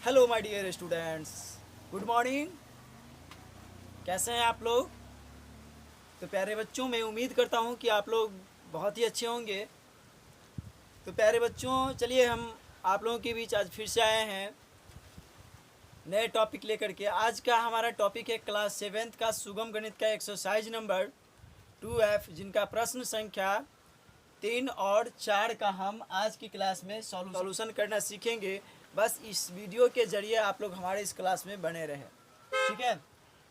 Hello my dear students, good morning. कैसे हैं आप लोग? तो प्यारे बच्चों, मैं उम्मीद करता हूं कि आप लोग बहुत ही अच्छे होंगे। तो प्यारे बच्चों, चलिए हम आप लोगों के बीच आज फिर से आए हैं नए टॉपिक लेकर के। आज का हमारा टॉपिक है क्लास 7th का सुगम गणित का एक्सरसाइज नंबर 2F, जिनका प्रश्न संख्या 3 और 4 का हम आज की क्लास में सॉल्यूशन करना सीखेंगे। बस इस वीडियो के जरिए आप लोग हमारे इस क्लास में बने रहें, ठीक है।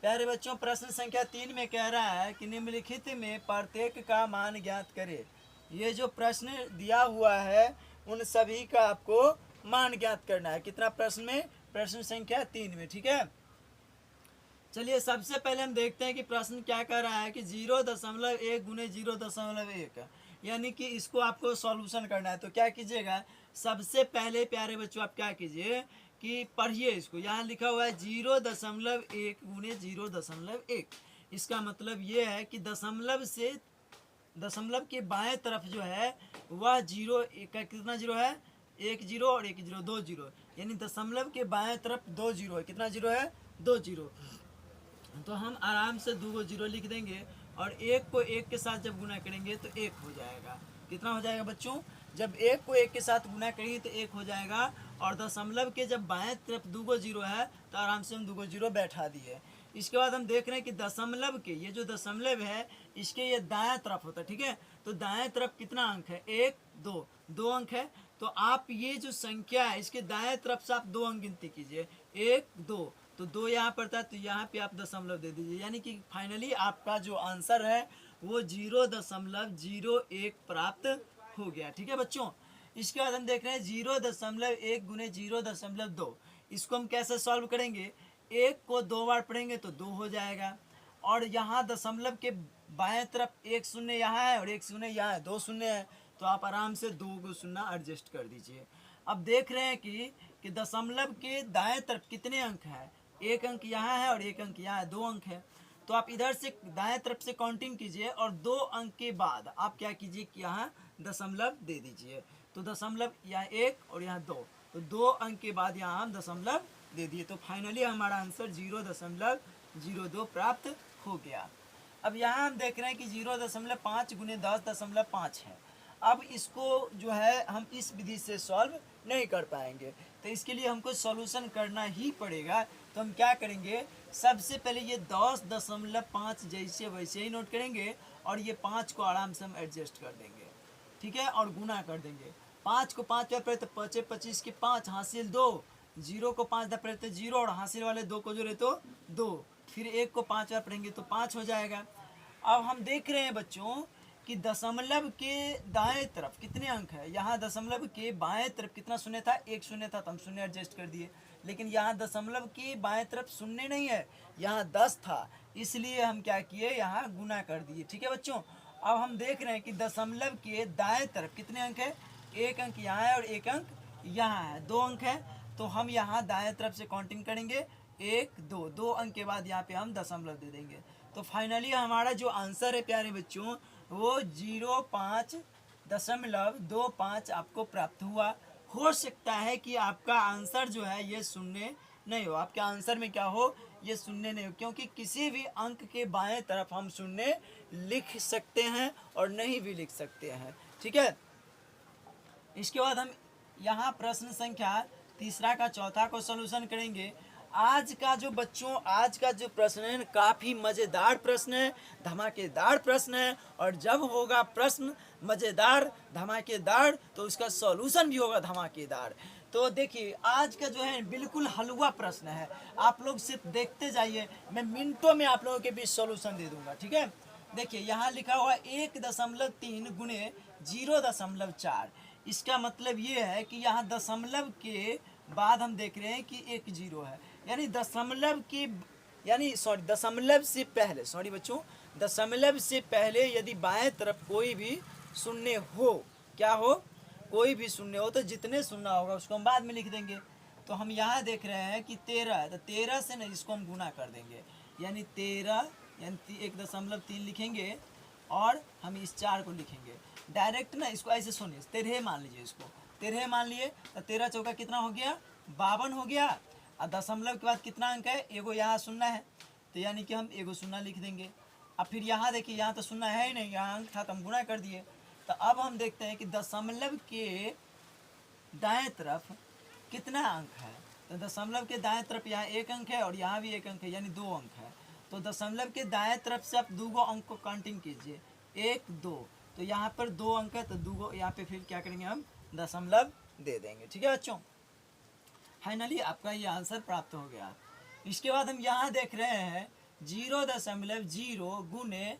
प्यारे बच्चों, प्रश्न संख्या 3 में कह रहा है कि निम्नलिखित में प्रत्येक का मान ज्ञात करें। ये जो प्रश्न दिया हुआ है उन सभी का आपको मान ज्ञात करना है। कितना प्रश्न में? प्रश्न संख्या 3 में, ठीक है। चलिए सबसे पहले हम देखते हैं कि प्रश्न क्या कह रहा है कि 0.1 गुने 0.1, यानी कि इसको आपको सॉल्यूशन करना है। तो क्या कीजिएगा, सबसे पहले प्यारे बच्चों आप क्या कीजिए कि पढ़िए इसको। यहाँ लिखा हुआ है 0.1 गुने 0.1। इसका मतलब ये है कि दशमलव के बाएं तरफ जो है वह जीरो का कितना जीरो है? एक जीरो और एक जीरो, दो जीरो, यानी दशमलव के बाएं तरफ दो जीरो है। कितना जीरो है? दो जीरो। तो हम आराम से दो जीरो लिख देंगे और एक को एक के साथ जब गुना करेंगे तो एक हो जाएगा। कितना हो जाएगा बच्चों? जब एक को एक के साथ गुना करेंगे तो एक हो जाएगा। और दशमलव के जब बाएं तरफ दो जीरो है तो आराम से हम दो जीरो बैठा दिए। इसके बाद हम देख रहे हैं कि दशमलव के ये जो दशमलव है इसके ये दाएं तरफ होता है, ठीक है। तो दाएं तरफ कितना अंक है? एक, दो, दो अंक है। तो आप ये जो संख्या है इसके दाएं तरफ से आप दो अंक गिनती कीजिए, एक, दो। तो दो यहाँ पर था तो यहाँ पे आप दशमलव दे दीजिए, यानी कि फाइनली आपका जो आंसर है वो 0.01 प्राप्त हो गया, ठीक है बच्चों। इसके बाद हम देख रहे हैं 0.1 गुने 0.2। इसको हम कैसे सॉल्व करेंगे? एक को दो बार पढ़ेंगे तो दो हो जाएगा। और यहाँ दशमलव के बाएं तरफ एक शून्य यहाँ है और एक शून्य यहाँ है, दो शून्य है। तो आप आराम से दो को शून्य एडजस्ट कर दीजिए। अब देख रहे हैं कि दशमलव के दाएं तरफ कितने अंक है? एक अंक यहाँ है और एक अंक यहाँ है, दो अंक है। तो आप इधर से दाएं तरफ से काउंटिंग कीजिए और दो अंक के बाद आप क्या कीजिए कि यहाँ दशमलव दे दीजिए। तो दशमलव यहाँ एक और यहाँ दो, तो दो अंक के बाद यहाँ हम दशमलव दे दिए। तो फाइनली हमारा आंसर 0.02 प्राप्त हो गया। अब यहाँ हम देख रहे हैं कि 0.5 गुने 10.5 है। अब इसको जो है हम इस विधि से सॉल्व नहीं कर पाएंगे, तो इसके लिए हमको सॉल्यूशन करना ही पड़ेगा। तो हम क्या करेंगे, सबसे पहले ये 10.5 जैसे वैसे ही नोट करेंगे और ये 5 को आराम से हम एडजस्ट कर देंगे, ठीक है, और गुना कर देंगे। 5 को 5 बार पढ़े तो 5 25 के 5 हासिल 2, जीरो को 5 बार पढ़े तो जीरो और हासिल वाले दो को जोड़े तो 2, फिर एक को 5 बार पढ़ेंगे तो 5 हो जाएगा। अब हम देख रहे हैं बच्चों कि दशमलव के दाएं तरफ कितने अंक है? यहाँ दशमलव के बाएं तरफ कितना शून्य था? एक शून्य था, तो हम शून्य एडजस्ट कर दिए। लेकिन यहाँ दशमलव के बाएं तरफ शून्य नहीं है, यहाँ 10 था, इसलिए हम क्या किए, यहाँ गुना कर दिए, ठीक है बच्चों। अब हम देख रहे हैं कि दशमलव के दाएं तरफ कितने अंक है? एक अंक यहाँ है और एक अंक यहाँ है, दो अंक है। तो हम यहाँ दाएं तरफ से काउंटिंग करेंगे, एक, दो, दो अंक के बाद यहाँ पे हम दशमलव दे देंगे। तो फाइनली हमारा जो आंसर है प्यारे बच्चों वो 0.525 आपको प्राप्त हुआ। हो सकता है कि आपका आंसर जो है ये शून्य नहीं हो, आपके आंसर में क्या हो, ये शून्य नहीं हो, क्योंकि किसी भी अंक के बाएं तरफ हम शून्य लिख सकते हैं और नहीं भी लिख सकते हैं, ठीक है। इसके बाद हम यहाँ प्रश्न संख्या तीसरा का चौथा को सॉल्यूशन करेंगे। आज का जो प्रश्न है काफ़ी मज़ेदार प्रश्न है, धमाकेदार प्रश्न है। और जब होगा प्रश्न मज़ेदार धमाकेदार तो उसका सॉल्यूशन भी होगा धमाकेदार। तो देखिए आज का जो है बिल्कुल हलवा प्रश्न है, आप लोग सिर्फ देखते जाइए, मैं मिनटों में आप लोगों के बीच सॉल्यूशन दे दूंगा, ठीक है। देखिए यहाँ लिखा हुआ 1.3 गुने 0.4। इसका मतलब ये है कि यहाँ दशमलव के बाद हम देख रहे हैं कि एक जीरो है, यानी दशमलव से पहले, दशमलव से पहले यदि बाएं तरफ कोई भी शून्य हो, क्या हो, कोई भी शून्य हो, तो जितने शून्य होगा उसको हम बाद में लिख देंगे। तो हम यहाँ देख रहे हैं कि 13 है, तो 13 से ना इसको हम गुना कर देंगे, यानी 13 यानी 1.3 लिखेंगे और हम इस 4 को लिखेंगे डायरेक्ट ना, इसको ऐसे सुनिए 13 मान लीजिए इसको, 13 मान लिए, तो 13 चौका कितना हो गया 52 हो गया। और दशमलव के बाद कितना अंक है, एगो यहाँ शून्य है, तो यानी कि हम एगो शून्य लिख देंगे। अब फिर यहाँ देखिए, यहाँ तो शून्य है ही नहीं, यहाँ अंक था तो हम गुणा कर दिए। तो अब हम देखते हैं कि दशमलव के दाएं तरफ कितना अंक है। तो दशमलव के दाएं तरफ यहाँ एक अंक है और यहाँ भी एक अंक है, यानी 2 अंक है। तो दशमलव के दाएं तरफ से आप 2 अंक को काउंटिंग कीजिए, 1 2, तो यहाँ पर 2 अंक है, तो 2 यहाँ पे फिर क्या करेंगे हम दशमलव दे देंगे। ठीक है बच्चों, फाइनली आपका ये आंसर प्राप्त हो गया। इसके बाद हम यहाँ देख रहे हैं 0.0 गुने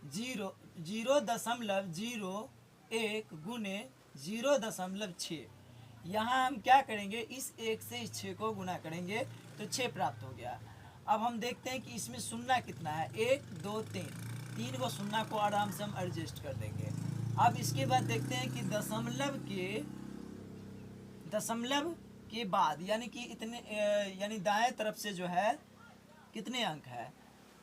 0.01 गुने 0.6। यहाँ हम क्या करेंगे, इस 1 से इस 6 को गुना करेंगे तो 6 प्राप्त हो गया। अब हम देखते हैं कि इसमें शून्य कितना है, 1 2 3 को शून्य को आराम से हम एडजस्ट कर देंगे। अब इसके बाद देखते हैं कि दशमलव के बाद यानी कि इतने यानी दाएं तरफ से जो है कितने अंक है,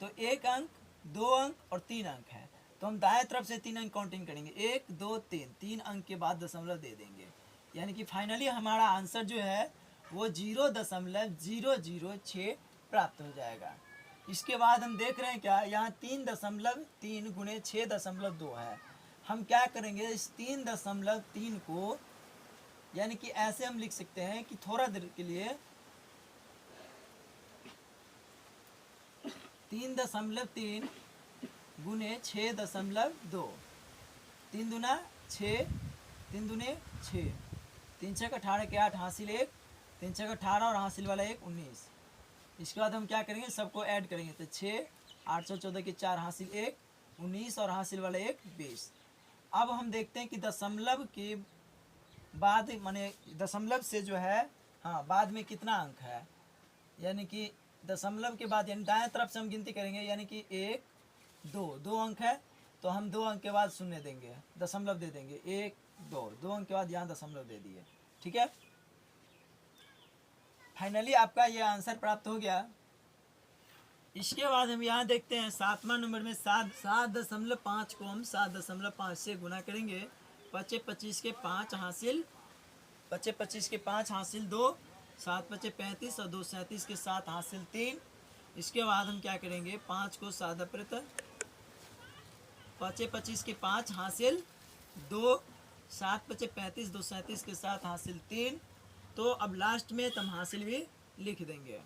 तो 1 अंक 2 अंक और 3 अंक है। तो हम दाएं तरफ से 3 अंक काउंटिंग करेंगे, 1 2 3 अंक के बाद दशमलव दे देंगे। यानी कि फाइनली हमारा आंसर जो है वो 0.006 प्राप्त हो जाएगा। इसके बाद हम देख रहे हैं क्या, यहाँ 3.3 गुणे 6.2 है। हम क्या करेंगे, इस 3.3 को यानी कि ऐसे हम लिख सकते हैं कि थोड़ा देर के लिए 3.3 गुने 6.2, 3 दूना 6, 3 दूने 6, 3 छः 18 के 8 हासिल 1, 3 छः 18 और हासिल वाला 1 19। इसके बाद हम क्या करेंगे, सबको ऐड करेंगे, तो 6 814 के 4 हासिल 1 19 और हासिल वाला 1 20। अब हम देखते हैं कि दशमलव के बाद माने दशमलव से जो है बाद में कितना अंक है। यानी कि दशमलव के बाद यानी दाएं तरफ से हम गिनती करेंगे, यानी कि 1 2 अंक है, तो हम 2 अंक के बाद शून्य देंगे, दशमलव दे देंगे, 1 2 अंक के बाद यहाँ दशमलव दे दिए। ठीक है, फाइनली आपका ये आंसर प्राप्त हो गया। इसके बाद हम यहाँ देखते हैं 7वां नंबर में 7.5 को हम 7.5 से गुना करेंगे। 5 25 के 5 हासिल 5 25 के 5 हासिल 2, 7 5 35 और 2 37 के 7 हासिल 3। इसके बाद हम क्या करेंगे, 5 को 7 5 25 के 5 हासिल 2, 7 5 35 2 37 के 7 हासिल 3। तो अब लास्ट में हम हासिल भी लिख देंगे।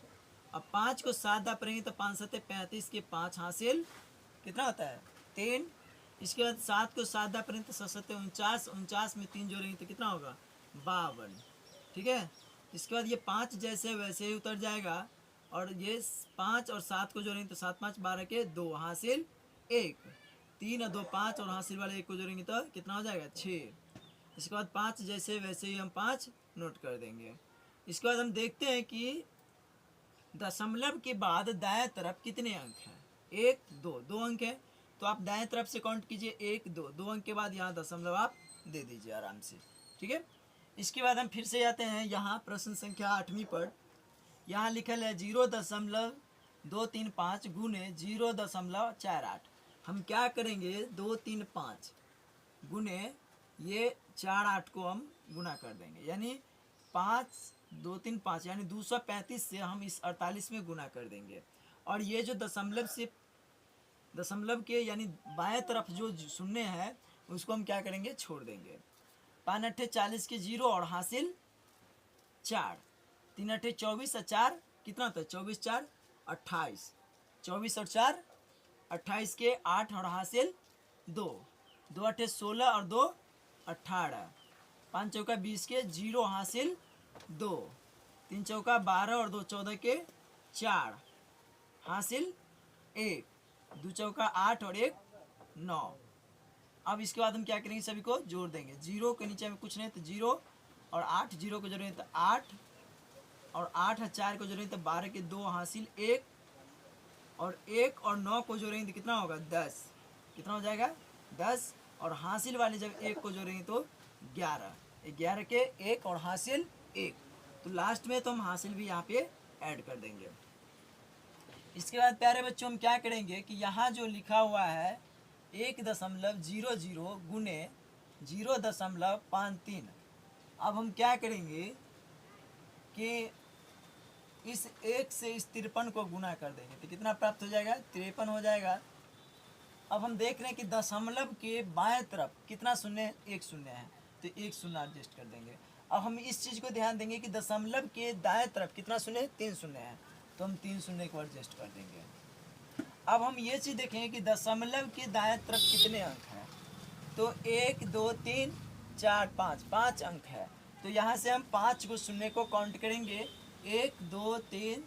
अब 5 को 7 पढ़ेंगे तो 5 7 35 के 5 हासिल कितना होता है 3। इसके बाद 7 को 7 पढ़ेंगे तो 7 7 49, 49 में 3 जोड़ेंगे तो कितना होगा 52। ठीक है, इसके बाद ये 5 जैसे वैसे ही उतर जाएगा और ये 5 और 7 को जोड़ेंगे तो 7 5 12 के 2 हासिल 1, 3 और 2 5 और हासिल वाले 1 को जोड़ेंगे तो कितना हो जाएगा 6। इसके बाद 5 जैसे वैसे ही हम 5 नोट कर देंगे। इसके बाद हम देखते हैं कि दशमलव के बाद दाएं तरफ कितने अंक हैं, 1 2 अंक है, तो आप दाएं तरफ से काउंट कीजिए 1 2 अंक के बाद यहाँ दशमलव आप दे दीजिए आराम से। ठीक है, इसके बाद हम फिर से जाते हैं यहाँ प्रश्न संख्या 8वीं पर। यहाँ लिखल है 0.235 गुने 0.48। हम क्या करेंगे 2 3 5 गुने ये 4 8 को हम गुना कर देंगे, यानी 5 2 3 5 यानी 235 से हम इस 48 में गुना कर देंगे। और ये जो दशमलव के यानी बाएं तरफ जो शून्य है उसको हम क्या करेंगे छोड़ देंगे। 5 8 40 के 0 और हासिल 4, 3 8 24 और 4 कितना होता है 24 4 28, 24 और 4 28 के 8 और हासिल 2, 2 8 16 और 2 18, 5 चौका 20 के 0 हासिल 2, 3 चौका 12 और 2 14 के 4 हासिल 1, 2 चौका 8 और 1 9। अब इसके बाद हम क्या करेंगे सभी को जोड़ देंगे, 0 के नीचे में कुछ नहीं तो 0 और 8, 0 को जोड़ेंगे तो 8 और 8 और 4 को जोड़ेंगे तो 12 के 2 हासिल 1 और 1 और 9 को जोड़ेंगे तो कितना होगा 10, कितना हो जाएगा 10 और हासिल वाले जब 1 को जोड़ेंगे तो 11, 11 के 1 और हासिल 1, तो लास्ट में तो हम हासिल भी यहाँ पे ऐड कर देंगे। इसके बाद प्यारे बच्चों हम क्या करेंगे कि यहाँ जो लिखा हुआ है 1.00 गुने 0.53 अब हम क्या करेंगे कि इस 1 से इस 53 को गुना कर देंगे तो कितना प्राप्त हो जाएगा, 53 हो जाएगा। अब हम देख रहे हैं कि दशमलव के बाएं तरफ कितना शून्य, 1 शून्य है, तो 1 शून्य एडजस्ट कर देंगे। अब हम इस चीज़ को ध्यान देंगे कि दशमलव के दाएं तरफ कितना शून्य, 3 शून्य है, तो हम 3 शून्य को एडजस्ट कर देंगे। अब हम ये चीज़ देखेंगे कि दशमलव के दाएं तरफ कितने अंक हैं, तो 1 2 3 4 5, 5 अंक है, तो यहाँ से हम 5 को शून्य को काउंट करेंगे, 1 2 3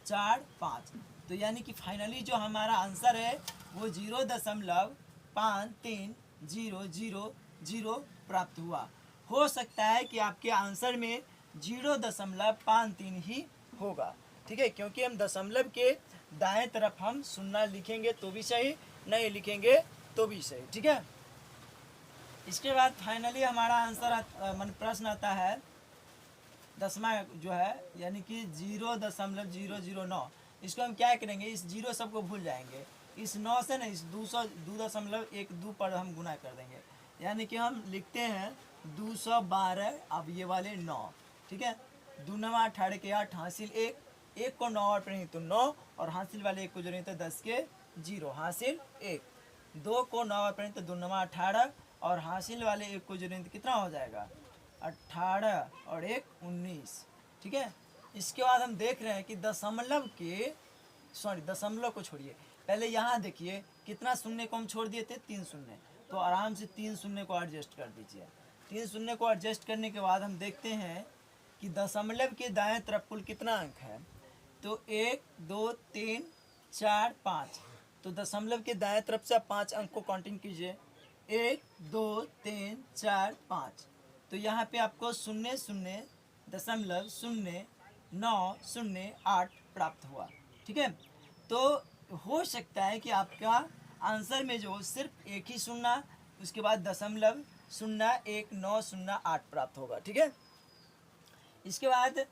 4 5, तो यानी कि फाइनली जो हमारा आंसर है वो 0.530000 प्राप्त हुआ। हो सकता है कि आपके आंसर में 0.53 ही होगा, ठीक है, क्योंकि हम दशमलव के दाएं तरफ हम शून्य लिखेंगे तो भी सही, नहीं लिखेंगे तो भी सही, ठीक है। इसके बाद फाइनली हमारा आंसर प्रश्न आता है 10वां जो है, यानी कि 0.009। इसको हम क्या करेंगे, इस 0 सबको भूल जाएंगे, इस 9 से ना इस 2.12 पर हम गुना कर देंगे, यानी कि हम लिखते हैं 212, अब ये वाले 9, ठीक है, 2 9 18 के 8 हासिल 1, 1 को 9 और पढ़ेंगे तो 9, और हासिल वाले 1 को जोड़ेंगे तो 10 के 0 हासिल 1, 2 को 9 और पढ़ेंगे तो 2 9 18, और हासिल वाले 1 को जोड़ेंगे तो कितना हो जाएगा, 18 और 1 19, ठीक है। इसके बाद हम देख रहे हैं कि दशमलव को छोड़िए, पहले यहाँ देखिए कितना शून्य को हम छोड़ दिए थे, 3 शून्य, तो आराम से 3 शून्य को एडजस्ट कर दीजिए। 3 शून्य को एडजस्ट करने के बाद हम देखते हैं कि दशमलव के दाएं तरफ कुल कितना अंक है, तो 1 2 3 4 5, तो दशमलव के दाएं तरफ से आप 5 अंक को काउंटिंग कीजिए, 1 2 3 4 5, तो यहाँ पे आपको 0.00908 प्राप्त हुआ, ठीक है। तो हो सकता है कि आपका आंसर में जो सिर्फ एक ही शून्य, उसके बाद 0.01908 प्राप्त होगा, ठीक है। इसके बाद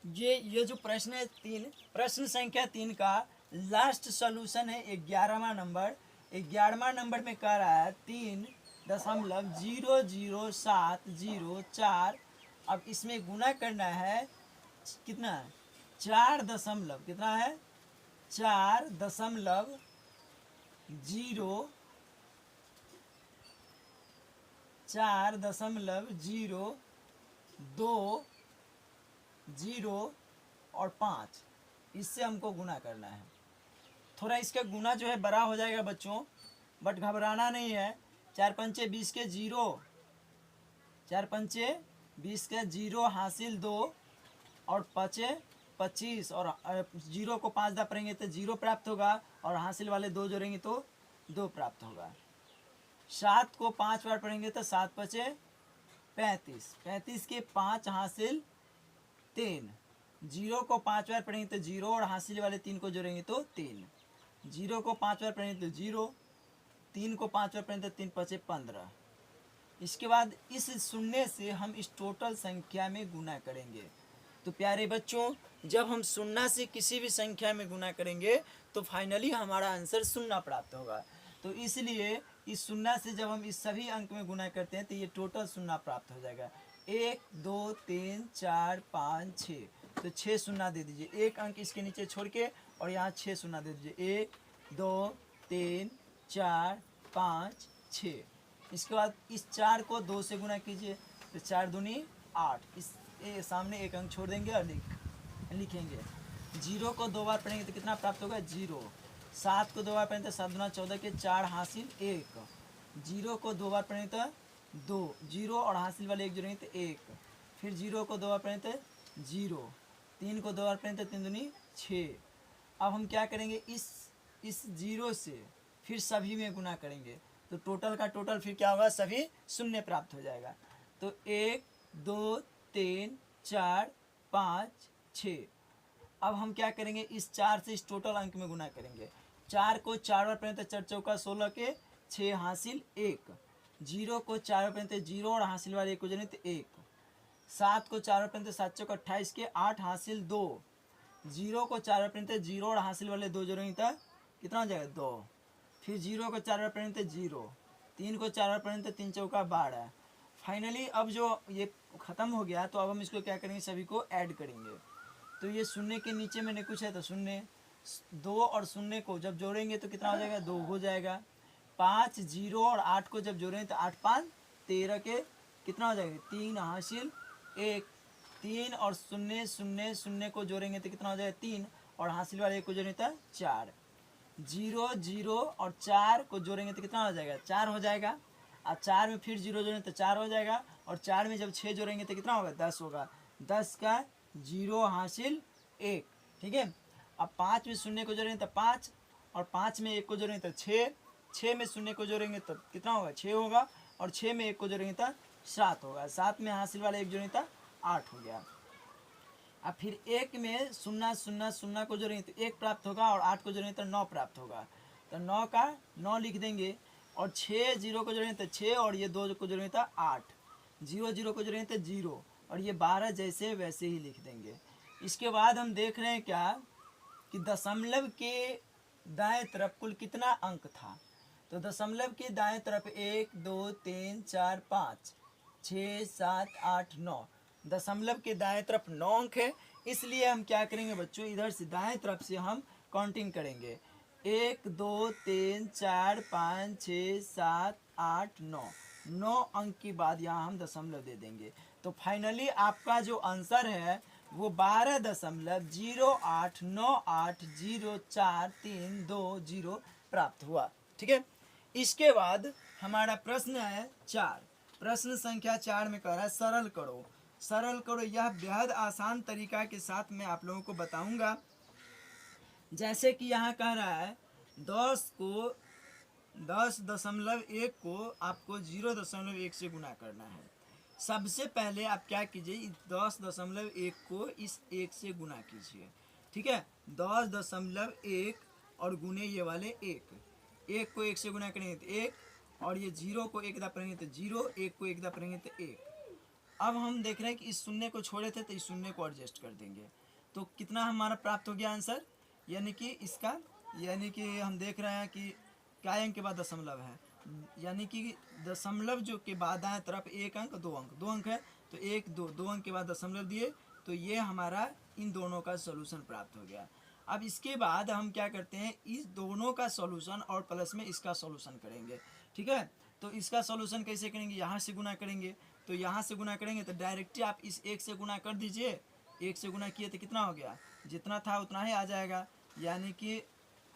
ये जो प्रश्न है 3, प्रश्न संख्या 3 का लास्ट सॉल्यूशन है 11वां नंबर। 11वां नंबर में कह रहा है 3.00704। अब इसमें गुना करना है कितना है, 4 दशमलव, कितना है 4.0 4.020 और 5, इससे हमको गुना करना है। थोड़ा इसका गुना जो है बड़ा हो जाएगा बच्चों, बट घबराना नहीं है। 4 पंचे 20 के 0, 4 पंचे 20 के 0 हासिल 2, और 5 25, और 0 को 5 दा पढ़ेंगे तो 0 प्राप्त होगा, और हासिल वाले 2 जोड़ेंगे तो 2 प्राप्त होगा। 7 को 5 बार पढ़ेंगे तो 7 5 35, 35 के 5 हासिल 3, 0 को 5 बार पढ़ेंगे तो 0, और हासिल वाले 3 को जोड़ेंगे तो 3, 0 को 5 बार पढ़ेंगे तो 0, 3 को 5 बार पढ़ेंगे तो 3 5 15। इसके बाद इस शून्य से हम इस टोटल संख्या में गुना करेंगे। तो प्यारे बच्चों, जब हम शून्य से किसी भी संख्या में गुना करेंगे तो फाइनली हमारा आंसर शून्य प्राप्त होगा। तो इसलिए इस शून्य से जब हम इस सभी अंक में गुना करते हैं तो ये टोटल शून्य प्राप्त हो जाएगा। 1 2 3 4 5 6, तो 6 शून्य दे दीजिए, एक अंक इसके नीचे छोड़ के, और यहाँ 6 शून्य दे दीजिए, 1 2 3 4 5 6। इसके बाद इस 4 को 2 से गुना कीजिए, तो 4 दूनी 8, इस सामने एक अंक छोड़ देंगे और लिखेंगे। 0 को 2 बार पढ़ेंगे तो कितना प्राप्त होगा, 0। 7 को 2 बार पढ़ेंगे तो 7 दूना 14 के 4 हासिल 1, 0 को 2 बार पढ़ेंगे तो 2, 0 और हासिल वाले 1 जोड़ेंगे तो 1, फिर 0 को 2 बार पढ़ेंगे तो 0, 3 को 2 बार पढ़ेंगे तो 3 दूनी 6। अब हम क्या करेंगे, इस 0 से फिर सभी में गुना करेंगे, तो टोटल का टोटल फिर क्या होगा, सभी शून्य प्राप्त हो जाएगा। तो 1 2 3 4 5 6। अब हम क्या करेंगे, इस 4 से इस टोटल अंक में गुना करेंगे। 4 को 4 बार पढ़ेंगे तो 4 चौका 16 के 6 हासिल 1, 0 को 4 बार पढ़ेंगे तो 0 और हासिल वाले 1 को जोड़ेंगे तो 1, 7 को 4 बार पढ़ेंगे तो 7 चौका 28 के 8 हासिल 2, 0 को 4 बार पढ़ेंगे तो 0 और हासिल वाले 2 जोड़ेंगे तो कितना हो जाएगा, 2, फिर 0 को 4 बार पढ़ेंगे तो 0, 3 को 4 बार पढ़ेंगे तो 3 चौका 12, फाइनली अब जो ये ख़त्म हो गया, तो अब हम इसको क्या करेंगे, सभी को ऐड करेंगे। तो ये शून्य के नीचे मैंने कुछ है तो शून्य, 2 और शून्य को जब जोड़ेंगे तो कितना हो जाएगा, 2 हो जाएगा। 5 0 और 8 को जब जोड़ेंगे तो 8 5 13 के कितना हो जाएगा, 3 हासिल 1। 3 और शून्य शून्य शून्य को जोड़ेंगे तो कितना हो जाएगा, 3 और हासिल वाले 1 को जोड़ेंगे तो 4। 0 0 और 4 को जोड़ेंगे तो कितना हो जाएगा, 4 हो जाएगा। और 4 में फिर 0 जोड़ेंगे तो 4 हो जाएगा। और 4 में जब 6 जोड़ेंगे तो कितना होगा, 10 होगा। 10 का 0 हासिल 1, ठीक है। अब 5 में शून्य को जोड़ेंगे तो 5, और 5 में 1 को जोड़ेंगे तो 6। 6 में शून्य को जोड़ेंगे तो कितना होगा, 6 होगा। और 6 में 1 को जोड़ेंगे तो 7 होगा। 7 में हासिल वाले 1 जोड़ेंगे तो 8 हो गया। अब फिर 1 में 0 0 0 को जोड़ेंगे तो 1 प्राप्त होगा, और 8 को जोड़ेंगे तो 9 प्राप्त होगा। तो 9 का 9 लिख देंगे। और 6 0 को जोड़ेंगे तो 6, और ये 2 को जोड़ेंगे तो 8। 0 0 को जोड़ेंगे तो 0, और ये 12 जैसे वैसे ही लिख देंगे। इसके बाद हम देख रहे हैं क्या कि दशमलव के दाएं तरफ कुल कितना अंक था। तो दशमलव के दाएं तरफ 1 2 3 4 5 6 7 8 9, दशमलव के दाएं तरफ 9 अंक है। इसलिए हम क्या करेंगे बच्चों, इधर से दाएं तरफ से हम काउंटिंग करेंगे। 1 2 3 4 5 6 7 8 9, 9 अंक के बाद यहाँ हम दशमलव दे देंगे। तो फाइनली आपका जो आंसर है वो 12.08980432 प्राप्त हुआ, ठीक है। इसके बाद हमारा प्रश्न है 4। प्रश्न संख्या 4 में कह रहा है सरल करो। सरल करो, यह बेहद आसान तरीका के साथ मैं आप लोगों को बताऊंगा। जैसे कि यहाँ कह रहा है 10.1 को आपको 0.1 से गुना करना है। सबसे पहले आप क्या कीजिए, 10.1 को इस 1 से गुना कीजिए, ठीक है। 10.1 और गुने ये वाले 1 को 1 से गुना करेंगे तो 1, और ये 0 को 1 दा पढ़ेंगे तो 0, 1 को 1 दा पढ़ेंगे तो 1। अब हम देख रहे हैं कि इस शून्य को छोड़े थे तो इस शून्य को एडजस्ट कर देंगे। तो कितना हमारा प्राप्त हो गया आंसर, यानी कि इसका, यानी कि हम देख रहे हैं कि क्या अंक के बाद दशमलव है, यानी कि दशमलव जो के बाद दाएं तरफ 1 अंक 2 अंक 2 अंक है, तो 1 2 2 अंक के बाद दशमलव दिए, तो ये हमारा इन दोनों का सॉल्यूशन प्राप्त हो गया। अब इसके बाद हम क्या करते हैं, इस दोनों का सॉल्यूशन और प्लस में इसका सॉल्यूशन करेंगे, ठीक है। तो इसका सॉल्यूशन कैसे करेंगे, यहाँ से गुना करेंगे। तो यहाँ से गुना करेंगे तो डायरेक्टली आप इस 1 से गुना कर दीजिए। 1 से गुना किए तो कितना हो गया, जितना था उतना ही आ जाएगा, यानी कि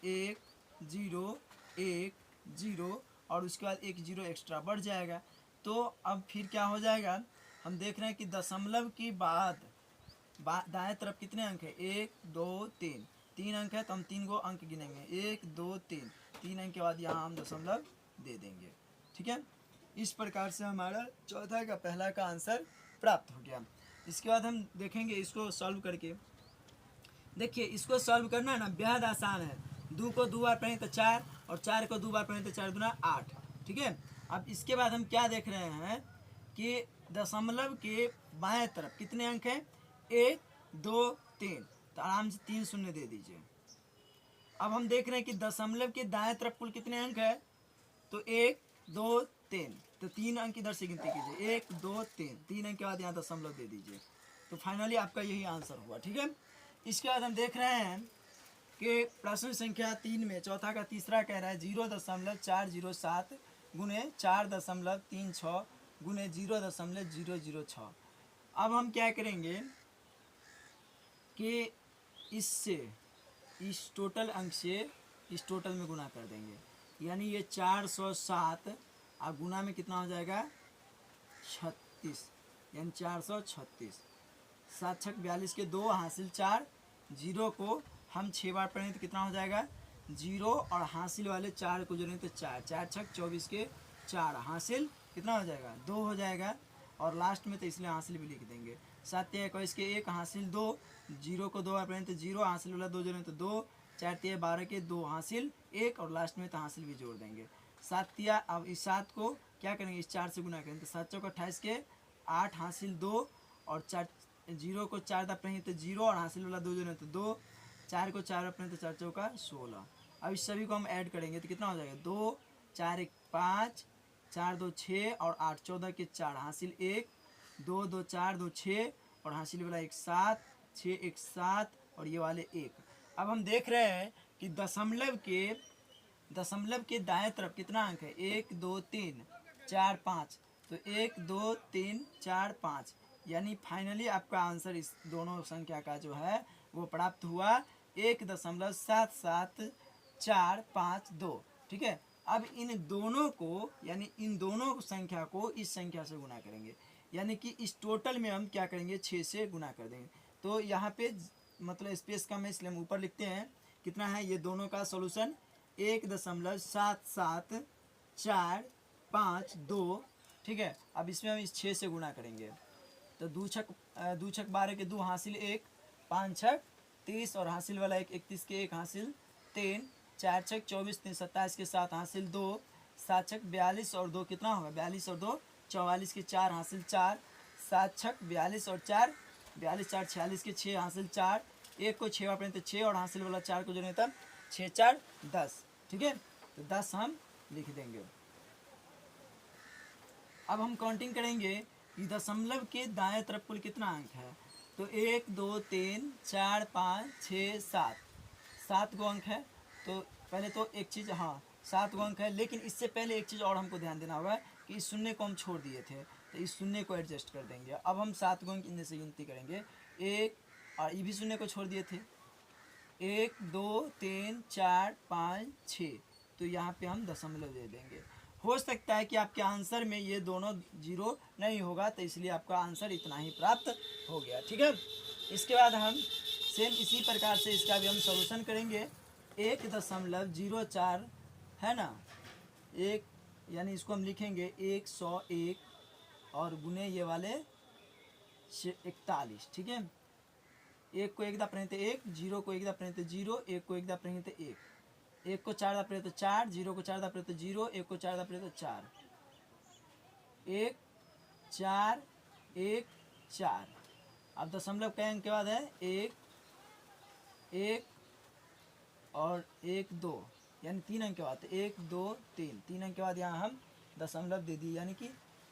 1 0 1 0, और उसके बाद 1 0 एक्स्ट्रा बढ़ जाएगा। तो अब फिर क्या हो जाएगा, हम देख रहे हैं कि दशमलव के बाद दाएं तरफ कितने अंक है, 1 2 3, 3 अंक है, तो हम 3 को अंक गिनेंगे, 1 2 3, 3 अंक के बाद यहाँ हम दशमलव दे देंगे, ठीक है। इस प्रकार से हमारा चौथा का पहला का आंसर प्राप्त हो गया। इसके बाद हम देखेंगे इसको सॉल्व करके। देखिए इसको सॉल्व करना ना बेहद आसान है। 2 को 2 बार पढ़ें तो 4, और 4 को 2 बार पढ़ें तो 4 दूना 8, ठीक है। अब इसके बाद हम क्या देख रहे हैं कि दशमलव के बाएं तरफ कितने अंक हैं, 1 2 3, तो आराम से 3 शून्य दे दीजिए। अब हम देख रहे हैं कि दशमलव के दाएं तरफ कुल कितने अंक है, तो 1 2 3, तो 3 अंक इधर से गिनती कीजिए, 1 2 3, 3 अंक के बाद यहाँ दशमलव दे दीजिए। तो फाइनली आपका यही आंसर हुआ, ठीक है। इसके बाद हम देख रहे हैं कि प्रश्न संख्या 3 में चौथा का तीसरा कह रहा है 0.407 गुने 4.36 गुने 0.006। अब हम क्या करेंगे कि इससे इस टोटल अंक से इस टोटल में गुना कर देंगे, यानी ये 407 और गुना में कितना हो जाएगा 36, यानी 436। 7 छक 42 के 2 हासिल 4, 0 को हम 6 बार पढ़ें तो कितना हो जाएगा 0, और हासिल वाले 4 को जोड़ें तो 4, 4 छक 24 के 4 हासिल कितना हो जाएगा 2 हो जाएगा, और लास्ट में तो इसलिए हासिल भी लिख देंगे। 7 21 के 1 हासिल 2, 0 को 2 बार पढ़ें तो 0, हासिल वाला 2 जोड़ें तो 2, 4 12 के 2 हासिल 1, और लास्ट में तो हासिल भी जोड़ देंगे। 7 अब इस 7 को क्या करेंगे, इस 4 से गुना करेंगे तो 7 चौक 28 के 8 हासिल 2, और 4 0 को 4 दा पढ़ेंगे तो 0, और हासिल वाला 2 जोड़ें तो 2, 4 को 4 अपने तो 4 चौका 16। अब इस सभी को हम ऐड करेंगे तो कितना हो जाएगा 2 4 1 5 4 2 6 और 8 14 के 4 हासिल 1, 2 2 4 2 6 और हासिल वाला 1 7, 6 1 7 और ये वाले 1। अब हम देख रहे हैं कि दशमलव के दाएं तरफ कितना अंक है, 1 2 3 4 5, तो 1 2 3 4 5, यानी फाइनली आपका आंसर इस दोनों संख्या का जो है वो प्राप्त हुआ 1.7745 ठीक है। अब इन दोनों को यानी इन दोनों संख्या को इस संख्या से गुना करेंगे, यानी कि इस टोटल में हम क्या करेंगे 6 से गुना कर देंगे। तो यहाँ पे मतलब स्पेस कम है इसलिए हम ऊपर लिखते हैं कितना है ये दोनों का सॉल्यूशन 1.7745 ठीक है। अब इसमें हम इस 6 से गुना करेंगे तो 2 छक 12 के 2 हासिल 1, 5 छक 30 और हासिल वाला 1 31 के 1 हासिल 3, 4 छक 24 3 27 के 7 हासिल 2, 7 छक 42 और 2 कितना होगा 42 और 2 44 के 4 हासिल 4, 7 छक 42 और 4 42 4 46 के 6 हासिल 4, 1 को 6 वापरें तो 6 और हासिल वाला 4 को जोड़ें तब 6 4 10 ठीक है। तो 10 हम लिख देंगे। अब हम काउंटिंग करेंगे कि दशमलव के दाएं तरफ कुल कितना अंक है, तो 1 2 3 4 5 6 7 7 गो अंक है। तो पहले तो एक चीज़ हाँ 7 गो अंक है, लेकिन इससे पहले एक चीज़ और हमको ध्यान देना होगा कि इस शून्य को हम छोड़ दिए थे तो इस शून्य को एडजस्ट कर देंगे। अब हम 7 गो अंक इनमें से गिनती करेंगे, 1 और ये भी शून्य को छोड़ दिए थे 1 2 3 4 5 6, तो यहाँ पे हम दशमलव दे देंगे। हो सकता है कि आपके आंसर में ये दोनों जीरो नहीं होगा तो इसलिए आपका आंसर इतना ही प्राप्त हो गया ठीक है। इसके बाद हम सेम इसी प्रकार से इसका भी हम सॉल्यूशन करेंगे 1.04 है ना, एक यानी इसको हम लिखेंगे 101 और गुने ये वाले 41 ठीक है। 1 को 1 दा प्रेरित 1, 0 को 1 दा प्रेरित 0, 1 को 1 दा प्रेरित 1, 1 को 4 दा प्रेरित 4, 0 को 4 दा प्रेरित 0, 1 को 4 दा प्रेरित 4, 1 4 1 4। अब दशमलव के अंक के बाद है 1 1 और 1 2 यानी 3 अंक के बाद 1 2 3 3 अंक के बाद यहाँ हम दशमलव दे दिए, यानी कि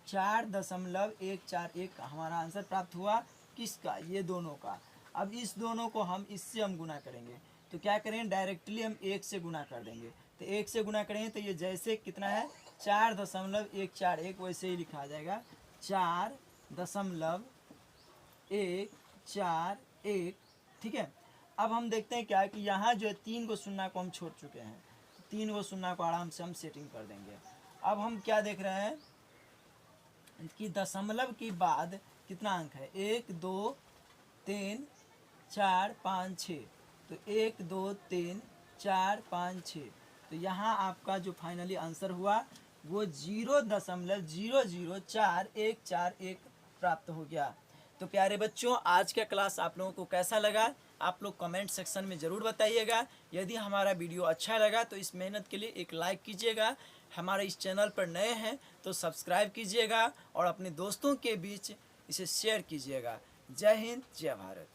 4.141 हमारा आंसर प्राप्त हुआ किसका, ये दोनों का। अब इस दोनों को हम इससे हम गुना करेंगे तो क्या करेंगे डायरेक्टली हम 1 से गुना कर देंगे। तो 1 से गुना करेंगे तो ये जैसे कितना है 4.141 वैसे ही लिखा जाएगा 4.141 ठीक है। अब हम देखते हैं क्या कि यहाँ जो है 3 गो शून्य को हम छोड़ चुके हैं, 3 गो शून्य को आराम से हम सेटिंग कर देंगे। अब हम क्या देख रहे हैं कि दशमलव के बाद कितना अंक है 1 2 3 4 5 6, तो 1 2 3 4 5 6, तो यहाँ आपका जो फाइनली आंसर हुआ वो 0.00441 प्राप्त हो गया। तो प्यारे बच्चों आज का क्लास आप लोगों को कैसा लगा आप लोग कमेंट सेक्शन में ज़रूर बताइएगा। यदि हमारा वीडियो अच्छा लगा तो इस मेहनत के लिए एक लाइक कीजिएगा, हमारे इस चैनल पर नए हैं तो सब्सक्राइब कीजिएगा और अपने दोस्तों के बीच इसे शेयर कीजिएगा। जय हिंद जय भारत।